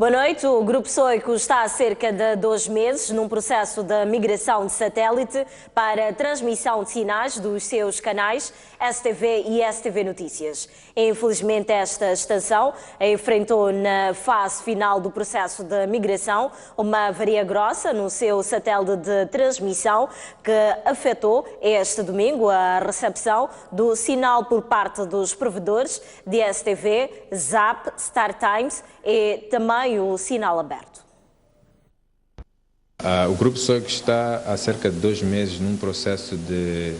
Boa noite. O Grupo Soico está há cerca de 2 meses num processo de migração de satélite para transmissão de sinais dos seus canais STV e STV Notícias. Infelizmente, esta estação enfrentou na fase final do processo de migração uma avaria grossa no seu satélite de transmissão que afetou este domingo a recepção do sinal por parte dos provedores de STV, Zap, StarTimes e também o sinal aberto. O Grupo Soico está há cerca de 2 meses num processo de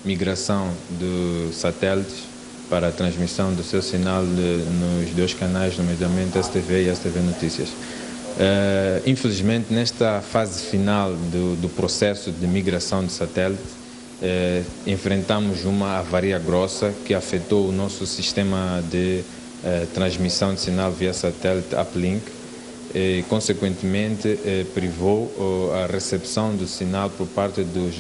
migração de satélites para a transmissão do seu sinal nos 2 canais, nomeadamente STV e STV Notícias. Infelizmente, nesta fase final do processo de migração de satélite, enfrentamos uma avaria grossa que afetou o nosso sistema de transmissão de sinal via satélite Uplink e, consequentemente, privou a recepção do sinal por parte dos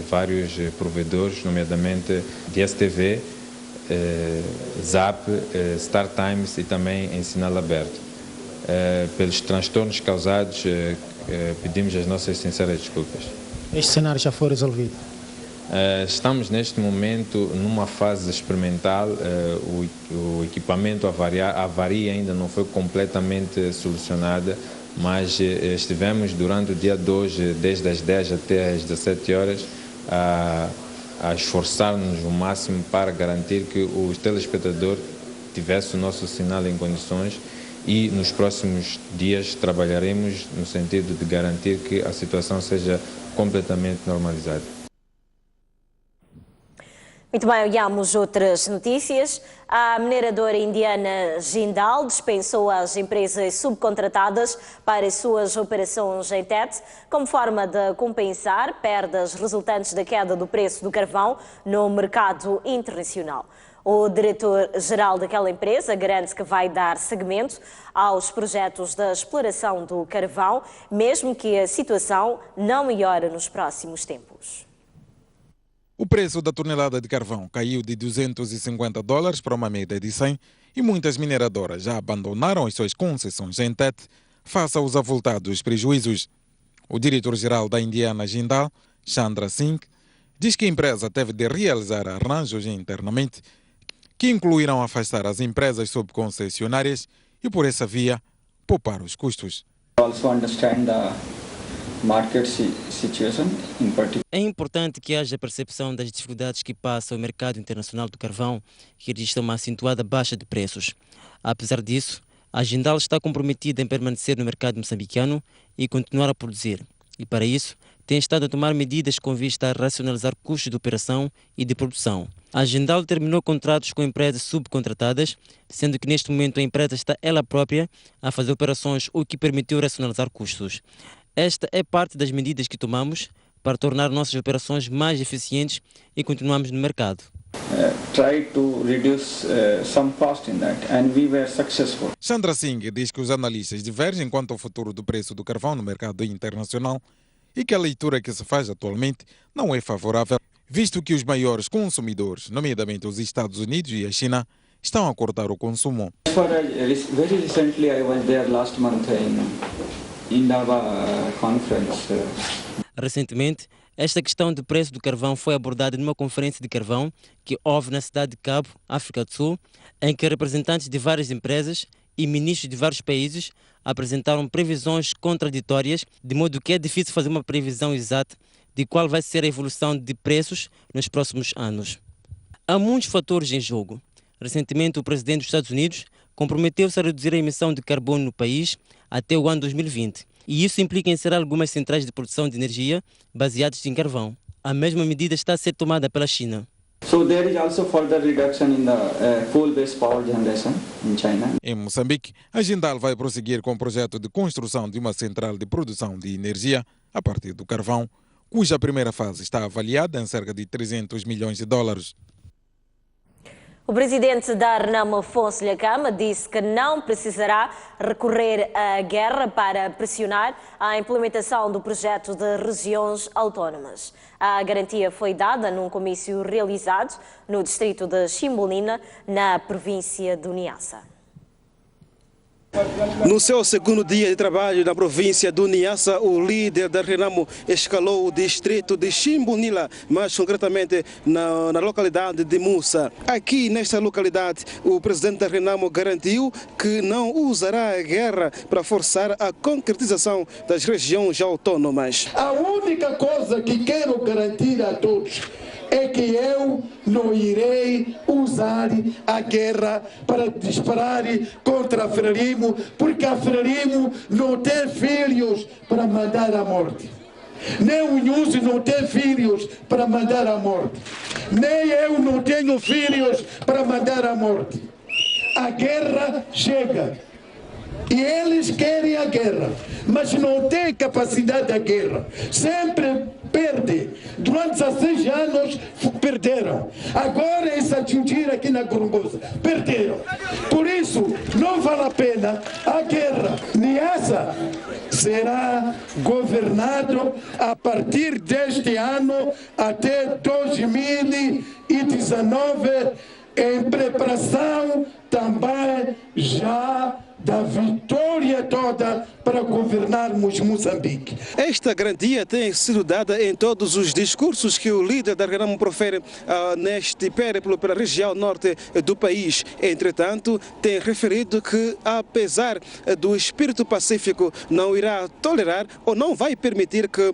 vários provedores, nomeadamente de STV, Zap, StarTimes e também em sinal aberto. Pelos transtornos causados, pedimos as nossas sinceras desculpas. Este cenário já foi resolvido? Estamos neste momento numa fase experimental, o equipamento, a avaria ainda não foi completamente solucionada, mas estivemos durante o dia de hoje, desde as 10 até as 17 horas, a esforçar-nos o máximo para garantir que o telespectador tivesse o nosso sinal em condições, e nos próximos dias trabalharemos no sentido de garantir que a situação seja completamente normalizada. Muito bem, olhamos outras notícias. A mineradora indiana Jindal dispensou as empresas subcontratadas para as suas operações em TET, como forma de compensar perdas resultantes da queda do preço do carvão no mercado internacional. O diretor-geral daquela empresa garante que vai dar seguimento aos projetos de exploração do carvão, mesmo que a situação não melhore nos próximos tempos. O preço da tonelada de carvão caiu de $250 para uma média de 100 e muitas mineradoras já abandonaram as suas concessões em TET face aos avultados prejuízos. O diretor-geral da Indiana Jindal, Chandra Singh, diz que a empresa teve de realizar arranjos internamente que incluirão afastar as empresas subconcessionárias e, por essa via, poupar os custos. É importante que haja percepção das dificuldades que passa o mercado internacional do carvão, que registra uma acentuada baixa de preços. Apesar disso, a Jindal está comprometida em permanecer no mercado moçambicano e continuar a produzir. E para isso, tem estado a tomar medidas com vista a racionalizar custos de operação e de produção. A Jindal terminou contratos com empresas subcontratadas, sendo que neste momento a empresa está ela própria a fazer operações, o que permitiu racionalizar custos. Esta é parte das medidas que tomamos para tornar nossas operações mais eficientes e continuamos no mercado. Chandra Singh diz que os analistas divergem quanto ao futuro do preço do carvão no mercado internacional e que a leitura que se faz atualmente não é favorável, visto que os maiores consumidores, nomeadamente os Estados Unidos e a China, estão a cortar o consumo. Recentemente, esta questão do preço do carvão foi abordada numa conferência de carvão que houve na cidade de Cabo, África do Sul, em que representantes de várias empresas e ministros de vários países apresentaram previsões contraditórias, de modo que é difícil fazer uma previsão exata de qual vai ser a evolução de preços nos próximos anos. Há muitos fatores em jogo. Recentemente, o presidente dos Estados Unidos comprometeu-se a reduzir a emissão de carbono no país até o ano 2020. E isso implica encerrar algumas centrais de produção de energia baseadas em carvão. A mesma medida está a ser tomada pela China. Em Moçambique, a Jindal vai prosseguir com o projeto de construção de uma central de produção de energia a partir do carvão, cuja primeira fase está avaliada em cerca de $300 milhões. O presidente da Renamo, Afonso Dhlakama, disse que não precisará recorrer à guerra para pressionar a implementação do projeto de regiões autónomas. A garantia foi dada num comício realizado no distrito de Chimbolina, na província do Niassa. No seu segundo dia de trabalho na província do Niassa, o líder da Renamo escalou o distrito de Chimbunila, mais concretamente na localidade de Mussa. Aqui nesta localidade, o presidente da Renamo garantiu que não usará a guerra para forçar a concretização das regiões autônomas. A única coisa que quero garantir a todos é que eu não irei usar a guerra para disparar contra a Frelimo, porque a Frelimo não tem filhos para mandar à morte. Nem o Inhusi não tem filhos para mandar à morte. Nem eu não tenho filhos para mandar à morte. A guerra chega. E eles querem a guerra, mas não têm capacidade da guerra. Sempre perdem. Durante 16 anos perderam. Agora em Santingira, aqui na Gorongosa, perderam. Por isso, não vale a pena a guerra. Niassa será governado a partir deste ano até 2019, em preparação também já da vitória toda para governarmos Moçambique. Esta garantia tem sido dada em todos os discursos que o líder da Renamo profere neste périplo pela região norte do país. Entretanto, tem referido que, apesar do espírito pacífico, não irá tolerar ou não vai permitir que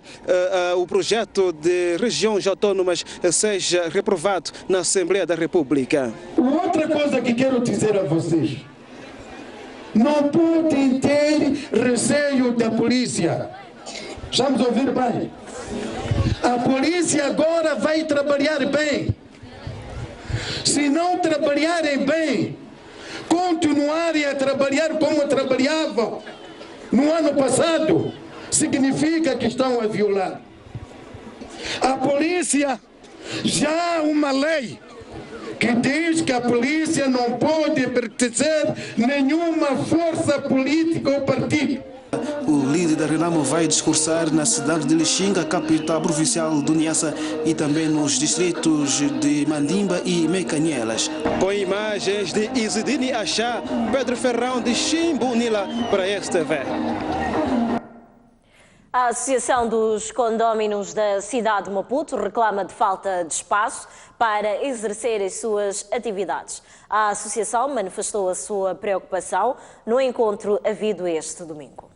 o projeto de regiões autônomas seja reprovado na Assembleia da República. Outra coisa que quero dizer a vocês: não podem ter receio da polícia. Estamos a ouvir bem? A polícia agora vai trabalhar bem. Se não trabalharem bem, continuarem a trabalhar como trabalhavam no ano passado, significa que estão a violar. A polícia já há uma lei que diz que a polícia não pode pertencer a nenhuma força política ou partido. O líder da Renamo vai discursar na cidade de Lixinga, capital provincial do Niassa, e também nos distritos de Mandimba e Mecanielas. Com imagens de Isidine Achá, Pedro Ferrão de Chimbunila para a STV. A Associação dos Condóminos da cidade de Maputo reclama de falta de espaço para exercer as suas atividades. A associação manifestou a sua preocupação no encontro havido este domingo.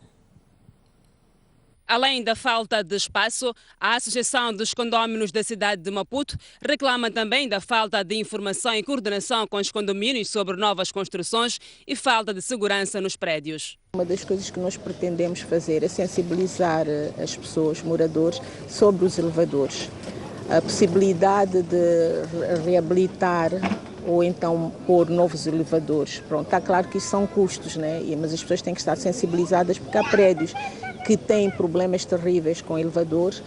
Além da falta de espaço, a Associação dos Condóminos da cidade de Maputo reclama também da falta de informação e coordenação com os condomínios sobre novas construções e falta de segurança nos prédios. Uma das coisas que nós pretendemos fazer é sensibilizar as pessoas, moradores, sobre os elevadores. A possibilidade de reabilitar ou então pôr novos elevadores. Pronto, está claro que isso são custos, né? Mas as pessoas têm que estar sensibilizadas porque há prédios que têm problemas terríveis com elevadores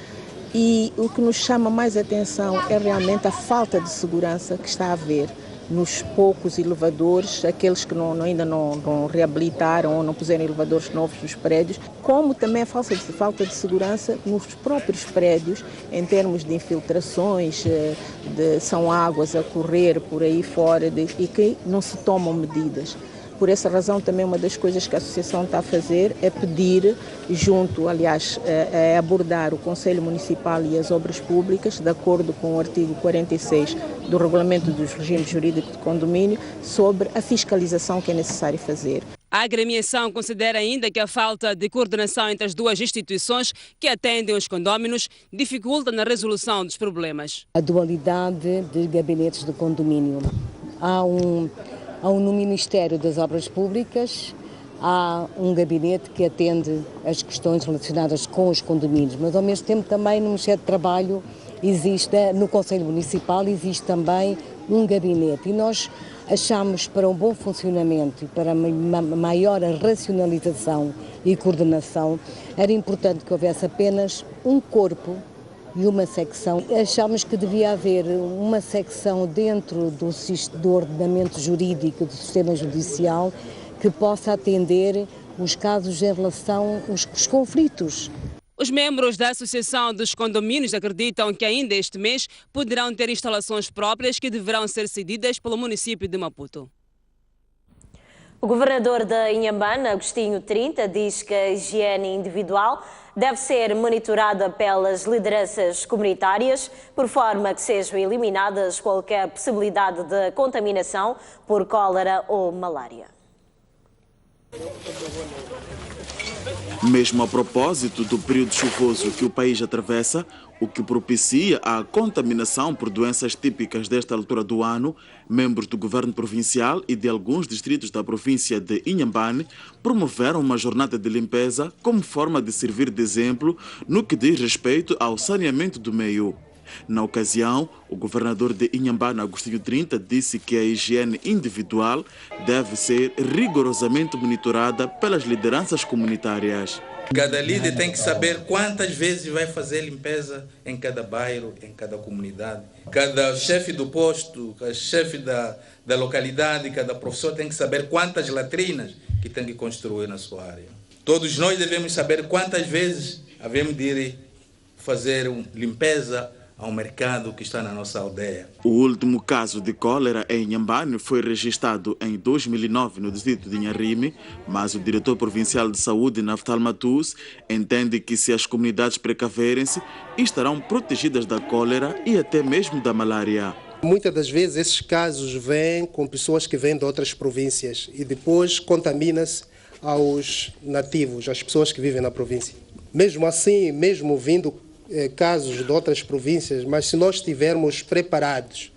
e o que nos chama mais atenção é realmente a falta de segurança que está a haver nos poucos elevadores, aqueles que ainda não reabilitaram ou não puseram elevadores novos nos prédios, como também a falta de segurança nos próprios prédios, em termos de infiltrações, são águas a correr por aí fora e que não se tomam medidas. Por essa razão, também uma das coisas que a Associação está a fazer é pedir, abordar o Conselho Municipal e as Obras Públicas, de acordo com o artigo 46 do Regulamento dos Regimes Jurídicos de Condomínio, sobre a fiscalização que é necessário fazer. A agremiação considera ainda que a falta de coordenação entre as duas instituições que atendem os condóminos dificulta na resolução dos problemas. A dualidade de gabinetes de condomínio. No Ministério das Obras Públicas há um gabinete que atende as questões relacionadas com os condomínios, mas ao mesmo tempo também no Ministério do Trabalho no Conselho Municipal existe também um gabinete e nós achamos para um bom funcionamento e para uma maior racionalização e coordenação era importante que houvesse apenas um corpo e uma secção. Achamos que devia haver uma secção dentro do ordenamento jurídico do sistema judicial que possa atender os casos em relação aos conflitos. Os membros da Associação dos Condomínios acreditam que ainda este mês poderão ter instalações próprias que deverão ser cedidas pelo município de Maputo. O governador de Inhambane, Agostinho 30, diz que a higiene individual deve ser monitorada pelas lideranças comunitárias, por forma que sejam eliminadas qualquer possibilidade de contaminação por cólera ou malária. Mesmo a propósito do período chuvoso que o país atravessa, o que propicia a contaminação por doenças típicas desta altura do ano, membros do governo provincial e de alguns distritos da província de Inhambane promoveram uma jornada de limpeza como forma de servir de exemplo no que diz respeito ao saneamento do meio. Na ocasião, o governador de Inhambane, Agostinho 30, disse que a higiene individual deve ser rigorosamente monitorada pelas lideranças comunitárias. Cada líder tem que saber quantas vezes vai fazer limpeza em cada bairro, em cada comunidade. Cada chefe do posto, cada chefe da localidade, cada professor tem que saber quantas latrinas que tem que construir na sua área. Todos nós devemos saber quantas vezes havemos de ir fazer limpeza ao mercado que está na nossa aldeia. O último caso de cólera em Inhambane foi registrado em 2009 no distrito de Inharime, mas o diretor provincial de saúde, Naftal Matus, entende que se as comunidades precaverem-se, estarão protegidas da cólera e até mesmo da malária. Muitas das vezes esses casos vêm com pessoas que vêm de outras províncias e depois contamina-se aos nativos, às pessoas que vivem na província. Mesmo assim, mesmo vindo casos de outras províncias, mas se nós estivermos preparados,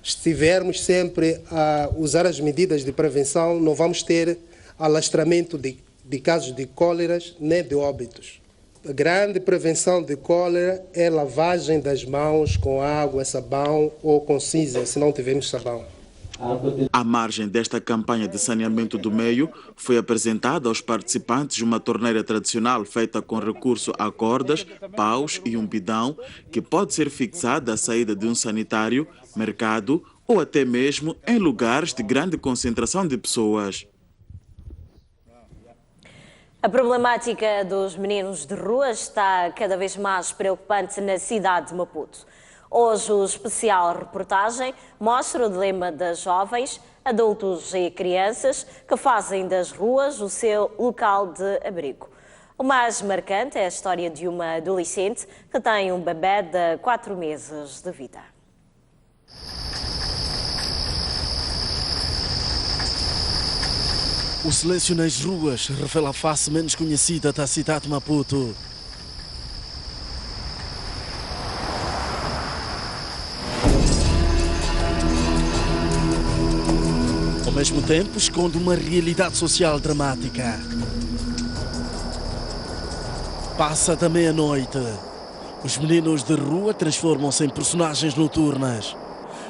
estivermos sempre a usar as medidas de prevenção, não vamos ter alastramento de casos de cóleras nem de óbitos. A grande prevenção de cólera é a lavagem das mãos com água, sabão ou com cinza, se não tivermos sabão. À margem desta campanha de saneamento do meio, foi apresentada aos participantes uma torneira tradicional feita com recurso a cordas, paus e um bidão, que pode ser fixada à saída de um sanitário, mercado ou até mesmo em lugares de grande concentração de pessoas. A problemática dos meninos de rua está cada vez mais preocupante na cidade de Maputo. Hoje, o especial reportagem mostra o dilema das jovens, adultos e crianças que fazem das ruas o seu local de abrigo. O mais marcante é a história de uma adolescente que tem um bebê de 4 meses de vida. O silêncio nas ruas revela a face menos conhecida da cidade de Maputo. Ao mesmo tempo, esconde uma realidade social dramática. Passa da meia-noite. Os meninos de rua transformam-se em personagens noturnas.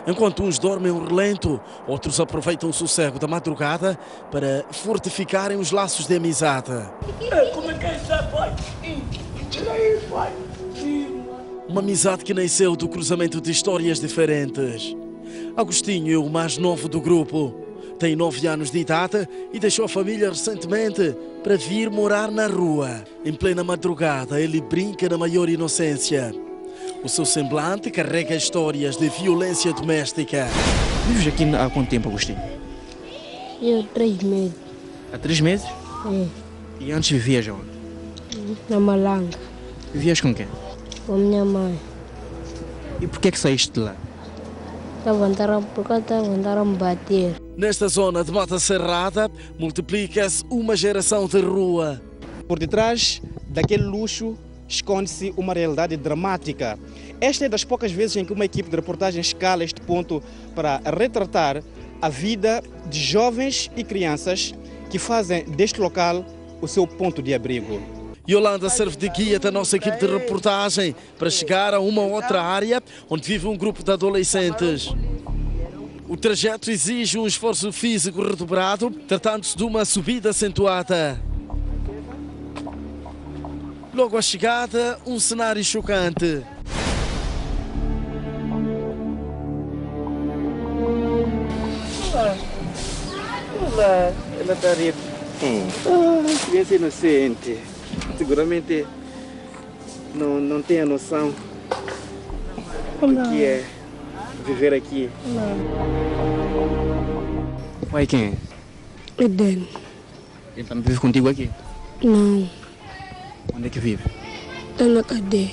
Enquanto uns dormem um relento, outros aproveitam o sossego da madrugada para fortificarem os laços de amizade. Uma amizade que nasceu do cruzamento de histórias diferentes. Agostinho é o mais novo do grupo. Tem 9 anos de idade e deixou a família recentemente para vir morar na rua. Em plena madrugada, ele brinca na maior inocência. O seu semblante carrega histórias de violência doméstica. Vives aqui há quanto tempo, Agostinho? Eu 3 meses. Há 3 meses? É. E antes vivias onde? Na Malanga. Vivias com quem? Com minha mãe. E por que é que saíste de lá? Porque estavam a me bater. Nesta zona de Mata Cerrada, multiplica-se uma geração de rua. Por detrás daquele luxo esconde-se uma realidade dramática. Esta é das poucas vezes em que uma equipe de reportagem escala este ponto para retratar a vida de jovens e crianças que fazem deste local o seu ponto de abrigo. Yolanda serve de guia da nossa equipe de reportagem para chegar a uma outra área onde vive um grupo de adolescentes. O trajeto exige um esforço físico redobrado, tratando-se de uma subida acentuada. Logo à chegada, um cenário chocante. Olá, ela está a rir. Criança inocente. Seguramente não tem a noção do que é viver aqui. Pai, quem é? Eden. Ele também vive contigo aqui? Não, Onde é que vive? está na cadeia.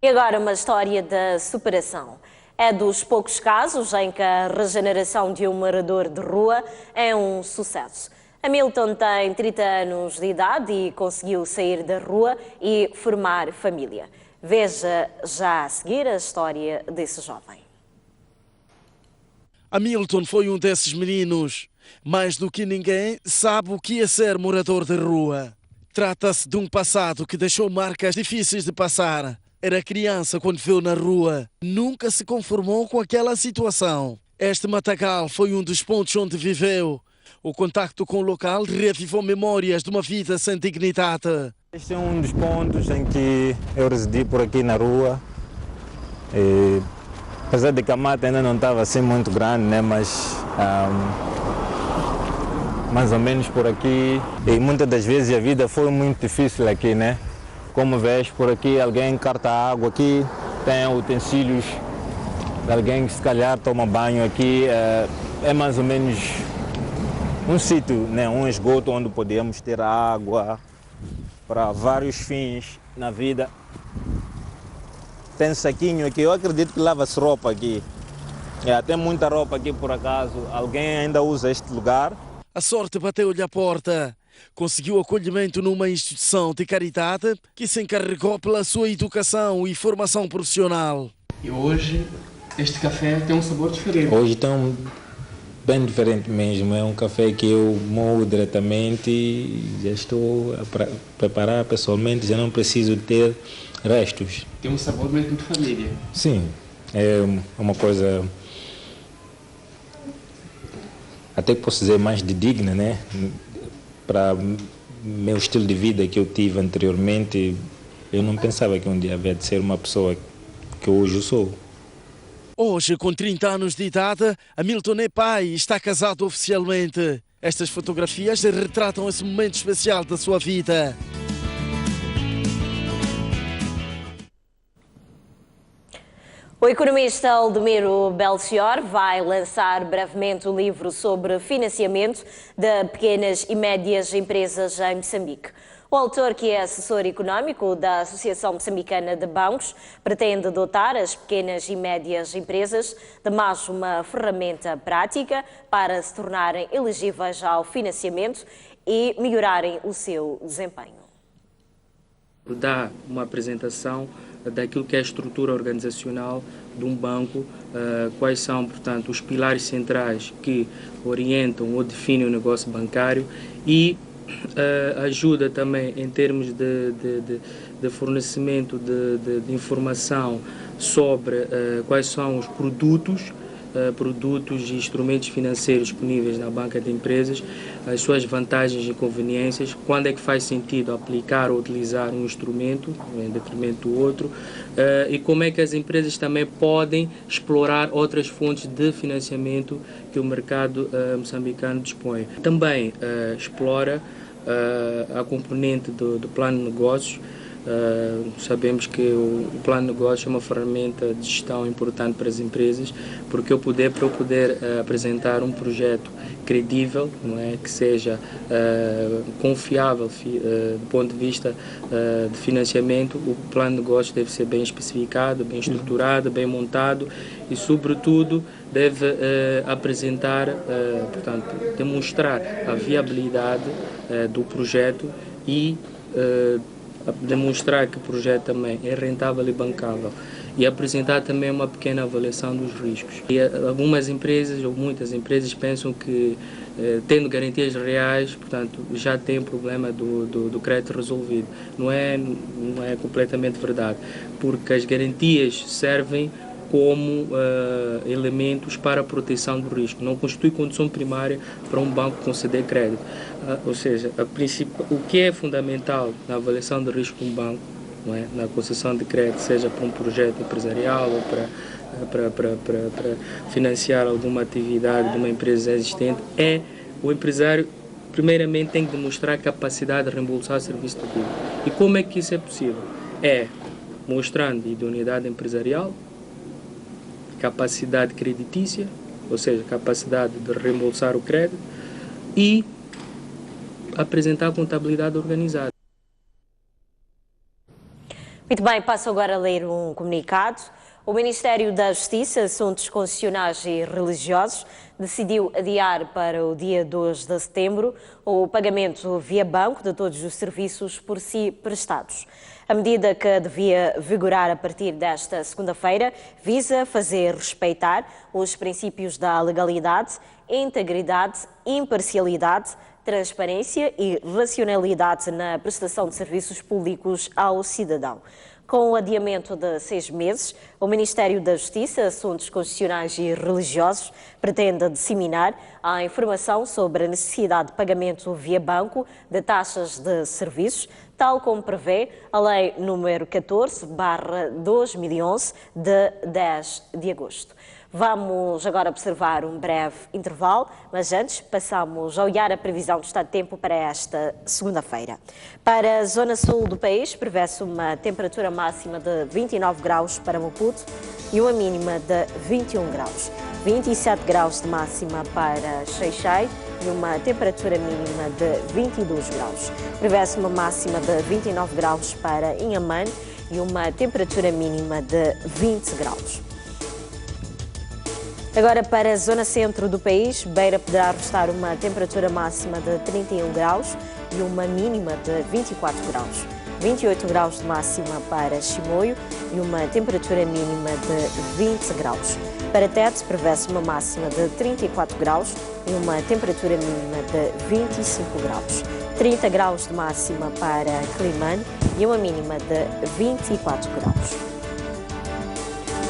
E agora uma história de superação. É dos poucos casos em que a regeneração de um morador de rua é um sucesso. Hamilton tem 30 anos de idade e conseguiu sair da rua e formar família. Veja já a seguir a história desse jovem. Hamilton foi um desses meninos. Mais do que ninguém, sabe o que é ser morador de rua. Trata-se de um passado que deixou marcas difíceis de passar. Era criança quando veio na rua. Nunca se conformou com aquela situação. Este matagal foi um dos pontos onde viveu. O contacto com o local reavivou memórias de uma vida sem dignidade. Este é um dos pontos em que eu residi por aqui na rua. E, apesar de que a mata ainda não estava assim muito grande, né, mas mais ou menos por aqui. E muitas das vezes a vida foi muito difícil aqui, né? Como vês, por aqui alguém carta água aqui, tem utensílios de alguém que se calhar toma banho aqui. É mais ou menos um sítio, né, um esgoto onde podemos ter água para vários fins na vida. Tem saquinho aqui, eu acredito que lava-se roupa aqui. Tem muita roupa aqui por acaso. Alguém ainda usa este lugar? A sorte bateu-lhe à porta. Conseguiu acolhimento numa instituição de caridade que se encarregou pela sua educação e formação profissional. E hoje este café tem um sabor diferente. Hoje tem bem diferente mesmo. É um café que eu moo diretamente e já estou a preparar pessoalmente, já não preciso ter restos. Tem um sabor mesmo de família. Sim, é uma coisa até que posso dizer mais de digna, né? Para meu estilo de vida que eu tive anteriormente, eu não pensava que um dia havia de ser uma pessoa que hoje eu sou. Hoje, com 30 anos de idade, Hamilton é pai e está casado oficialmente. Estas fotografias retratam esse momento especial da sua vida. O economista Aldemiro Belchior vai lançar brevemente o livro sobre financiamento de pequenas e médias empresas em Moçambique. O autor, que é assessor económico da Associação Moçambicana de Bancos, pretende dotar as pequenas e médias empresas de mais uma ferramenta prática para se tornarem elegíveis ao financiamento e melhorarem o seu desempenho. Dá uma apresentação daquilo que é a estrutura organizacional de um banco, quais são, portanto, os pilares centrais que orientam ou definem o negócio bancário e ajuda também em termos de fornecimento de informação sobre quais são os produtos e instrumentos financeiros disponíveis na banca de empresas, as suas vantagens e inconveniências, quando é que faz sentido aplicar ou utilizar um instrumento em detrimento do outro, e como é que as empresas também podem explorar outras fontes de financiamento que o mercado moçambicano dispõe. Também explora a componente do plano de negócios. Sabemos que o plano de negócio é uma ferramenta de gestão importante para as empresas, porque para eu poder apresentar um projeto credível, não é, que seja confiável do ponto de vista de financiamento, o plano de negócio deve ser bem especificado, bem estruturado, bem montado e, sobretudo, deve apresentar, portanto, demonstrar a viabilidade do projeto e demonstrar que o projeto também é rentável e bancável e apresentar também uma pequena avaliação dos riscos. E algumas empresas ou muitas empresas pensam que tendo garantias reais, portanto, já tem o problema do crédito resolvido. Não é completamente verdade, porque as garantias servem como elementos para a proteção do risco. Não constitui condição primária para um banco conceder crédito. Ou seja, o que é fundamental na avaliação de risco de um banco, não é? Na concessão de crédito, seja para um projeto empresarial ou para financiar alguma atividade de uma empresa existente, o empresário primeiramente tem que demonstrar capacidade de reembolsar o serviço de dívida. E como é que isso é possível? mostrando idoneidade empresarial, capacidade creditícia, ou seja, capacidade de reembolsar o crédito, e apresentar contabilidade organizada. Muito bem, passo agora a ler um comunicado. O Ministério da Justiça, Assuntos Constitucionais e Religiosos decidiu adiar para o dia 2 de setembro o pagamento via banco de todos os serviços por si prestados. A medida, que devia vigorar a partir desta segunda-feira, visa fazer respeitar os princípios da legalidade, integridade, imparcialidade, transparência e racionalidade na prestação de serviços públicos ao cidadão. Com o adiamento de 6 meses, o Ministério da Justiça, Assuntos Constitucionais e Religiosos pretende disseminar a informação sobre a necessidade de pagamento via banco de taxas de serviços, tal como prevê a Lei nº 14/2011, de 10 de agosto. Vamos agora observar um breve intervalo, mas antes passamos a olhar a previsão do estado de tempo para esta segunda-feira. Para a zona sul do país, prevê-se uma temperatura máxima de 29 graus para Maputo e uma mínima de 21 graus. 27 graus de máxima para Xai-Xai e uma temperatura mínima de 22 graus. Prevê-se uma máxima de 29 graus para Inhamane e uma temperatura mínima de 20 graus. Agora para a zona centro do país, Beira poderá registrar uma temperatura máxima de 31 graus e uma mínima de 24 graus. 28 graus de máxima para Chimoio e uma temperatura mínima de 20 graus. Para Tete, prevê-se uma máxima de 34 graus e uma temperatura mínima de 25 graus. 30 graus de máxima para Climane e uma mínima de 24 graus.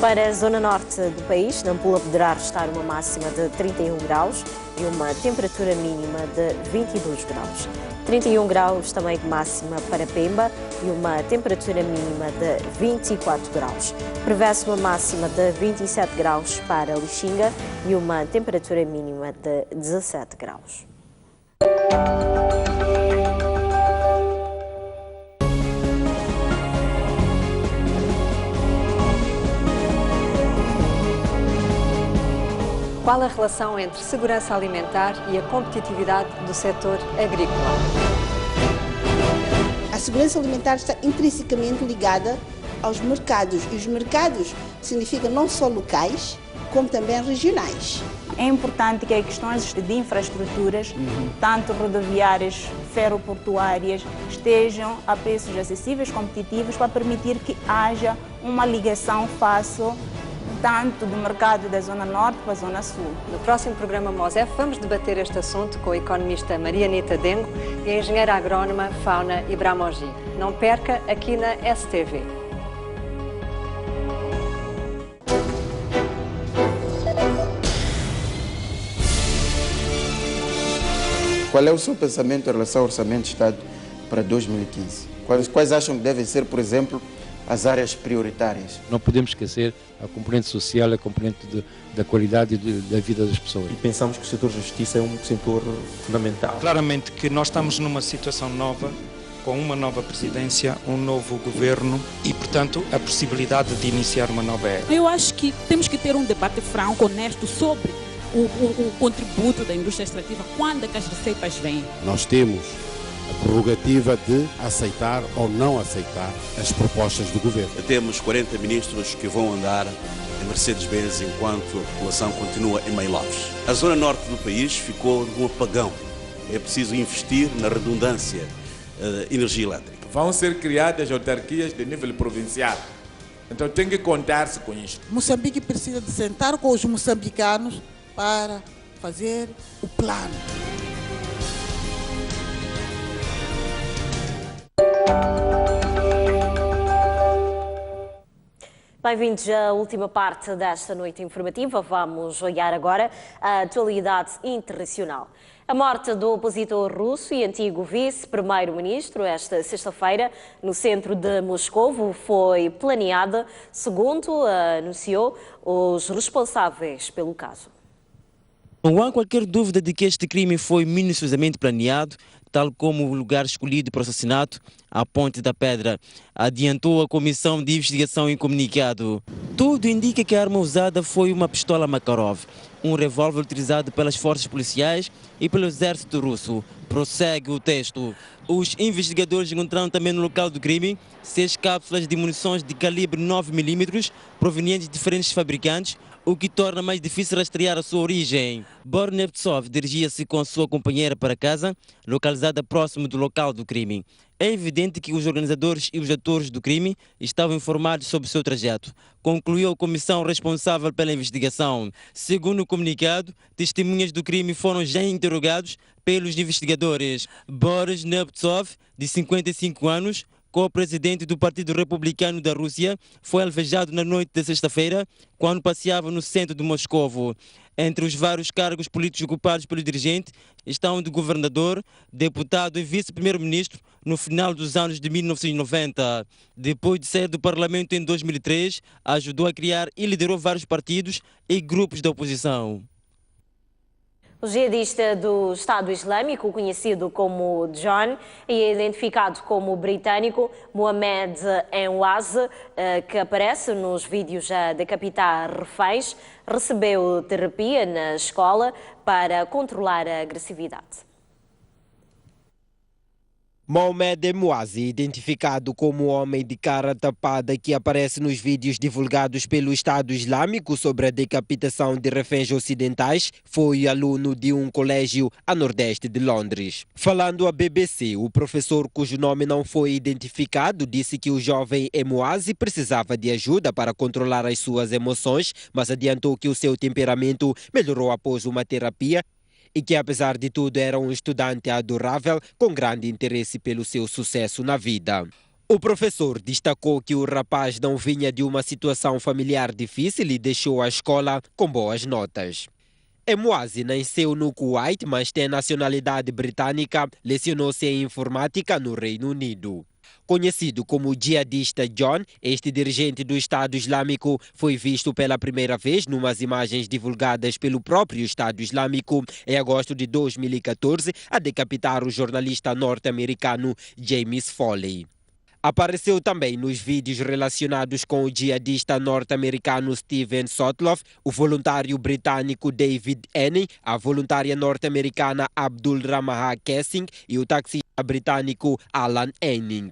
Para a zona norte do país, Nampula poderá registrar uma máxima de 31 graus e uma temperatura mínima de 22 graus. 31 graus também de máxima para Pemba e uma temperatura mínima de 24 graus. Prevê-se uma máxima de 27 graus para Lixinga e uma temperatura mínima de 17 graus. Qual a relação entre segurança alimentar e a competitividade do setor agrícola? A segurança alimentar está intrinsecamente ligada aos mercados, e os mercados significam não só locais, como também regionais. É importante que as questões de infraestruturas, tanto rodoviárias, ferroportuárias, estejam a preços acessíveis, competitivos, para permitir que haja uma ligação fácil tanto do mercado da Zona Norte para a Zona Sul. No próximo programa MOSEF vamos debater este assunto com a economista Marianita Dengo e a engenheira agrónoma Fauna Ibramogi. Não perca aqui na STV. Qual é o seu pensamento em relação ao Orçamento de Estado para 2015? Quais acham que devem ser, por exemplo, as áreas prioritárias? Não podemos esquecer a componente social, a componente da qualidade da vida das pessoas. E pensamos que o setor de justiça é um setor fundamental. Claramente que nós estamos numa situação nova, com uma nova presidência, um novo governo e, portanto, a possibilidade de iniciar uma nova era. Eu acho que temos que ter um debate franco, honesto, sobre o contributo da indústria extrativa, quando é que as receitas vêm. Nós temos a prerrogativa de aceitar ou não aceitar as propostas do governo. Temos 40 ministros que vão andar em Mercedes-Benz enquanto a população continua em Meilovos. A zona norte do país ficou num apagão. É preciso investir na redundância de energia elétrica. Vão ser criadas autarquias de nível provincial. Então tem que contar-se com isto. Moçambique precisa de sentar com os moçambicanos para fazer o plano. Bem-vindos à última parte desta noite informativa. Vamos olhar agora a atualidade internacional. A morte do opositor russo e antigo vice-primeiro-ministro esta sexta-feira no centro de Moscovo foi planeada, segundo anunciou os responsáveis pelo caso. Não há qualquer dúvida de que este crime foi minuciosamente planeado, tal como o lugar escolhido para o assassinato, a Ponte da Pedra, adiantou a Comissão de Investigação em comunicado. Tudo indica que a arma usada foi uma pistola Makarov, um revólver utilizado pelas forças policiais e pelo exército russo. Prossegue o texto. Os investigadores encontraram também no local do crime 6 cápsulas de munições de calibre 9mm provenientes de diferentes fabricantes, o que torna mais difícil rastrear a sua origem. Bornevtsov dirigia-se com a sua companheira para casa, localizada próximo do local do crime. É evidente que os organizadores e os atores do crime estavam informados sobre o seu trajeto, concluiu a comissão responsável pela investigação. Segundo o comunicado, testemunhas do crime foram já interrogados pelos investigadores. Boris Nemtsov, de 55 anos, co-presidente do Partido Republicano da Rússia, foi alvejado na noite de sexta-feira, quando passeava no centro de Moscovo. Entre os vários cargos políticos ocupados pelo dirigente estão de governador, deputado e vice-primeiro-ministro no final dos anos de 1990. Depois de sair do parlamento em 2003, ajudou a criar e liderou vários partidos e grupos da oposição. O jihadista do Estado Islâmico, conhecido como John e identificado como britânico Mohamed Enwaz, que aparece nos vídeos a decapitar reféns, recebeu terapia na escola para controlar a agressividade. Mohamed Enwaz, identificado como o homem de cara tapada que aparece nos vídeos divulgados pelo Estado Islâmico sobre a decapitação de reféns ocidentais, foi aluno de um colégio a nordeste de Londres. Falando à BBC, o professor, cujo nome não foi identificado, disse que o jovem Enwaz precisava de ajuda para controlar as suas emoções, mas adiantou que o seu temperamento melhorou após uma terapia e que, apesar de tudo, era um estudante adorável com grande interesse pelo seu sucesso na vida. O professor destacou que o rapaz não vinha de uma situação familiar difícil e deixou a escola com boas notas. Enwaz nasceu no Kuwait, mas tem nacionalidade britânica, lecionou-se em informática no Reino Unido. Conhecido como jihadista John, este dirigente do Estado Islâmico foi visto pela primeira vez numas imagens divulgadas pelo próprio Estado Islâmico em agosto de 2014 a decapitar o jornalista norte-americano James Foley. Apareceu também nos vídeos relacionados com o jihadista norte-americano Steven Sotloff, o voluntário britânico David Enning, a voluntária norte-americana Abdul Ramaha Kessing e o taxista britânico Alan Enning.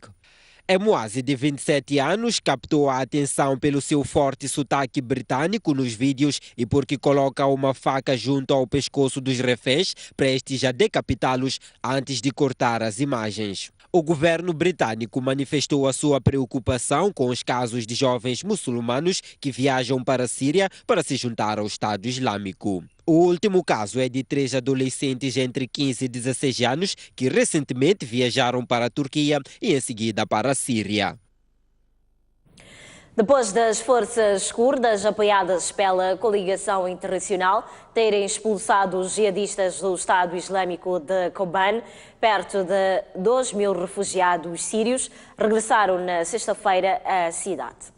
Enwaz, de 27 anos, captou a atenção pelo seu forte sotaque britânico nos vídeos e porque coloca uma faca junto ao pescoço dos reféns, prestes a decapitá-los antes de cortar as imagens. O governo britânico manifestou a sua preocupação com os casos de jovens muçulmanos que viajam para a Síria para se juntar ao Estado Islâmico. O último caso é de 3 adolescentes entre 15 e 16 anos que recentemente viajaram para a Turquia e em seguida para a Síria. Depois das forças curdas, apoiadas pela coligação internacional, terem expulsado os jihadistas do Estado Islâmico de Kobane, perto de 2.000 refugiados sírios regressaram na sexta-feira à cidade.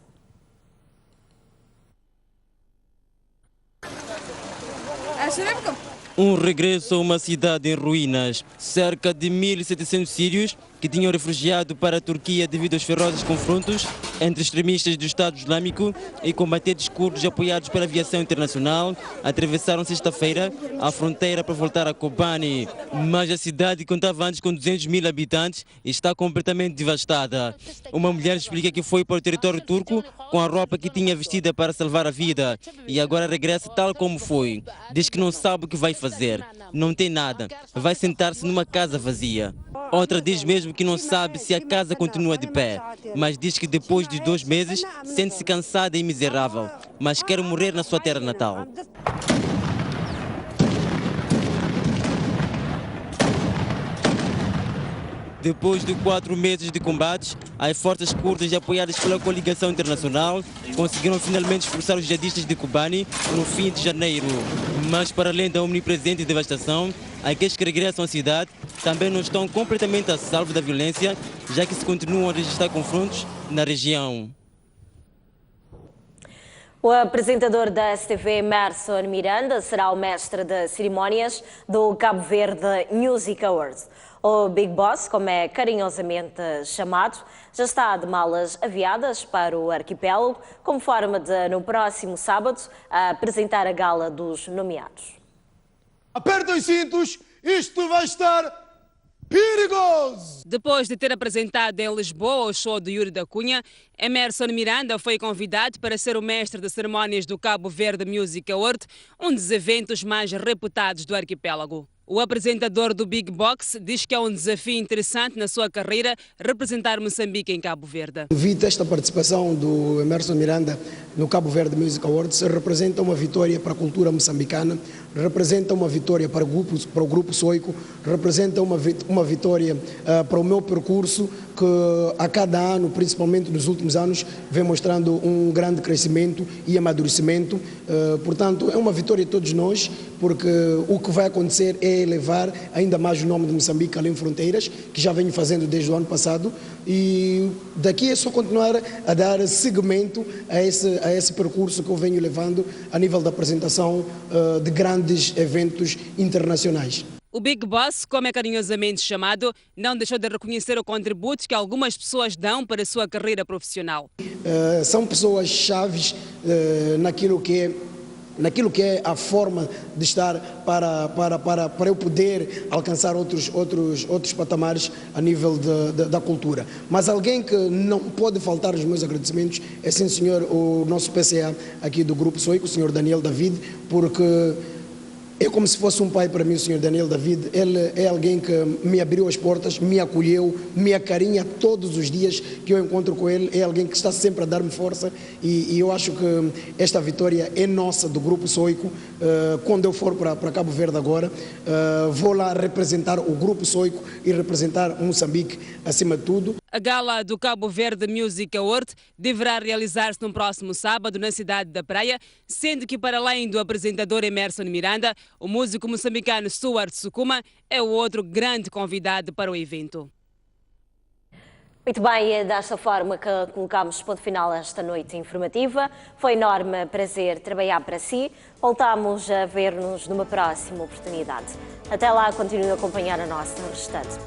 Um regresso a uma cidade em ruínas. Cerca de 1.700 sírios que tinham refugiado para a Turquia devido aos ferozes confrontos entre extremistas do Estado Islâmico e combatentes curdos apoiados pela aviação internacional atravessaram sexta-feira a fronteira para voltar a Kobane. Mas a cidade, que contava antes com 200.000 habitantes, está completamente devastada. Uma mulher explica que foi para o território turco com a roupa que tinha vestida para salvar a vida e agora regressa tal como foi. Diz que não sabe o que vai fazer, não tem nada, vai sentar-se numa casa vazia. Outra diz mesmo que não sabe se a casa continua de pé, mas diz que depois de 2 meses sente-se cansada e miserável, mas quer morrer na sua terra natal. Depois de 4 meses de combates, as forças curdas apoiadas pela coligação internacional conseguiram finalmente expulsar os jihadistas de Kobane no fim de janeiro. Mas para além da omnipresente devastação, aqueles que regressam à cidade também não estão completamente a salvo da violência, já que se continuam a registrar confrontos na região. O apresentador da STV, Emerson Miranda, será o mestre de cerimónias do Cabo Verde Music Awards. O Big Boss, como é carinhosamente chamado, já está de malas aviadas para o arquipélago, como forma de, no próximo sábado, apresentar a gala dos nomeados. Apertem os cintos, isto vai estar perigoso! Depois de ter apresentado em Lisboa o show de Yuri da Cunha, Emerson Miranda foi convidado para ser o mestre de cerimónias do Cabo Verde Music Award, um dos eventos mais reputados do arquipélago. O apresentador do Big Box diz que é um desafio interessante na sua carreira representar Moçambique em Cabo Verde. Convite esta participação do Emerson Miranda no Cabo Verde Music Awards representa uma vitória para a cultura moçambicana, representa uma vitória para o grupo Soico, representa uma vitória para o meu percurso, que a cada ano, principalmente nos últimos anos, vem mostrando um grande crescimento e amadurecimento. Portanto, é uma vitória de todos nós, porque o que vai acontecer é elevar ainda mais o nome de Moçambique além fronteiras, que já venho fazendo desde o ano passado, e daqui é só continuar a dar seguimento a esse percurso que eu venho levando a nível da apresentação de grandes eventos internacionais. O Big Boss, como é carinhosamente chamado, não deixou de reconhecer o contributo que algumas pessoas dão para a sua carreira profissional. São pessoas chaves naquilo que é a forma de estar para eu poder alcançar outros patamares a nível da cultura. Mas alguém que não pode faltar os meus agradecimentos é, sim senhor, o nosso PCA aqui do Grupo Soico, o senhor Daniel David, porque é como se fosse um pai para mim, o senhor Daniel David. Ele é alguém que me abriu as portas, me acolheu, me acarinha todos os dias que eu encontro com ele. É alguém que está sempre a dar-me força e eu acho que esta vitória é nossa, do Grupo Soico. Quando eu for para Cabo Verde agora, vou lá representar o Grupo Soico e representar Moçambique acima de tudo. A gala do Cabo Verde Music Award deverá realizar-se no próximo sábado na cidade da Praia, sendo que, para além do apresentador Emerson Miranda, o músico moçambicano Stuart Sukuma é o outro grande convidado para o evento. Muito bem, é desta forma que colocamos ponto final a esta noite informativa. Foi enorme prazer trabalhar para si. Voltamos a ver-nos numa próxima oportunidade. Até lá, continue a acompanhar a nossa restante.